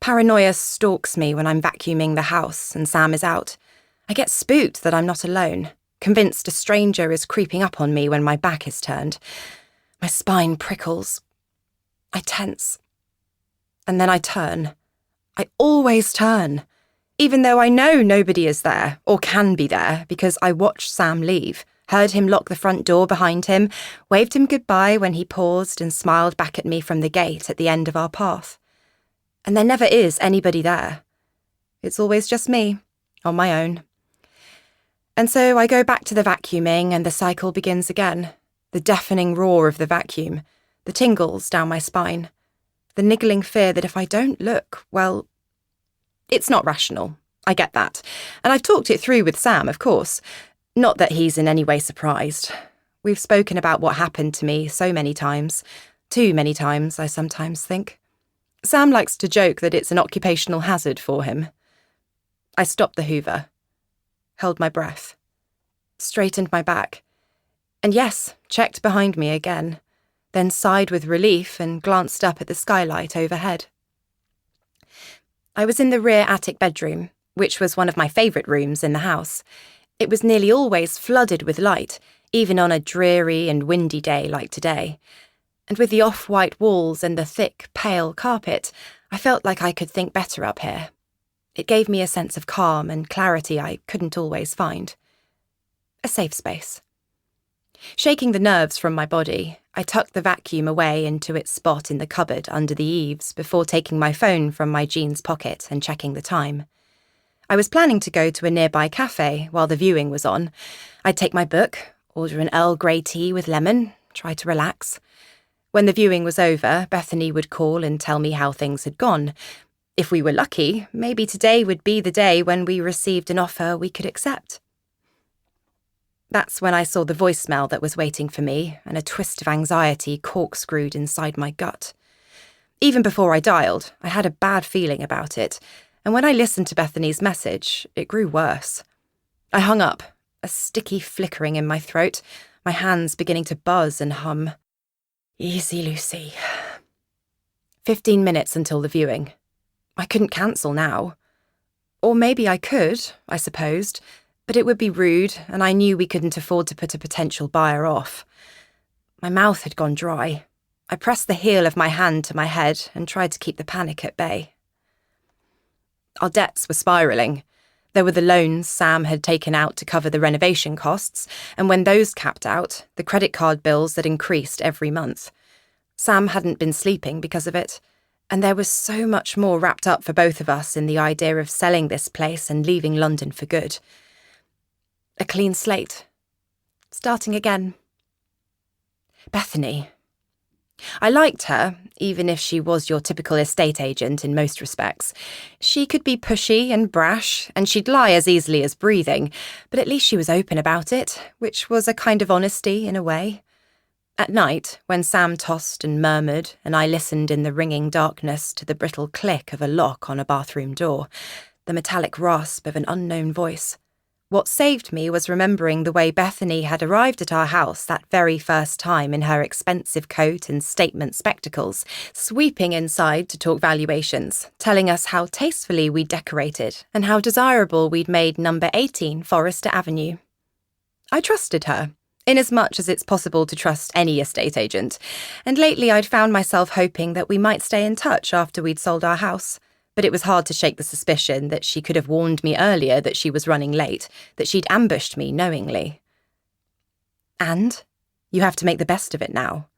Paranoia stalks me when I'm vacuuming the house and Sam is out. I get spooked that I'm not alone, convinced a stranger is creeping up on me when my back is turned. My spine prickles. I tense. And then I turn. I always turn, even though I know nobody is there or can be there because I watched Sam leave, heard him lock the front door behind him, waved him goodbye when he paused and smiled back at me from the gate at the end of our path. And there never is anybody there. It's always just me, on my own. And so I go back to the vacuuming and the cycle begins again. The deafening roar of the vacuum, the tingles down my spine, the niggling fear that if I don't look, well, it's not rational. I get that. And I've talked it through with Sam, of course. Not that he's in any way surprised. We've spoken about what happened to me so many times. Too many times, I sometimes think. Sam likes to joke that it's an occupational hazard for him. I stopped the Hoover, held my breath, straightened my back, and yes, checked behind me again, then sighed with relief and glanced up at the skylight overhead. I was in the rear attic bedroom, which was one of my favourite rooms in the house. It was nearly always flooded with light, even on a dreary and windy day like today. And with the off-white walls and the thick, pale carpet, I felt like I could think better up here. It gave me a sense of calm and clarity I couldn't always find. A safe space. Shaking the nerves from my body, I tucked the vacuum away into its spot in the cupboard under the eaves before taking my phone from my jeans pocket and checking the time. I was planning to go to a nearby cafe while the viewing was on. I'd take my book, order an Earl Grey tea with lemon, try to relax. When the viewing was over, Bethany would call and tell me how things had gone. If we were lucky, maybe today would be the day when we received an offer we could accept. That's when I saw the voicemail that was waiting for me, and a twist of anxiety corkscrewed inside my gut. Even before I dialed, I had a bad feeling about it, and when I listened to Bethany's message, it grew worse. I hung up, a sticky flickering in my throat, my hands beginning to buzz and hum. Easy, Lucy. 15 minutes until the viewing. I couldn't cancel now. Or maybe I could, I supposed, but it would be rude, and I knew we couldn't afford to put a potential buyer off. My mouth had gone dry. I pressed the heel of my hand to my head and tried to keep the panic at bay. Our debts were spiralling. There were the loans Sam had taken out to cover the renovation costs, and when those capped out, the credit card bills that increased every month. Sam hadn't been sleeping because of it, and there was so much more wrapped up for both of us in the idea of selling this place and leaving London for good. A clean slate. Starting again. Bethany. I liked her, even if she was your typical estate agent in most respects. She could be pushy and brash, and she'd lie as easily as breathing, but at least she was open about it, which was a kind of honesty in a way. At night, when Sam tossed and murmured, and I listened in the ringing darkness to the brittle click of a lock on a bathroom door, the metallic rasp of an unknown voice, what saved me was remembering the way Bethany had arrived at our house that very first time in her expensive coat and statement spectacles, sweeping inside to talk valuations, telling us how tastefully we'd decorated and how desirable we'd made number 18 Forrester Avenue. I trusted her, inasmuch as it's possible to trust any estate agent, and lately I'd found myself hoping that we might stay in touch after we'd sold our house. But it was hard to shake the suspicion that she could have warned me earlier that she was running late, that she'd ambushed me knowingly. And you have to make the best of it now.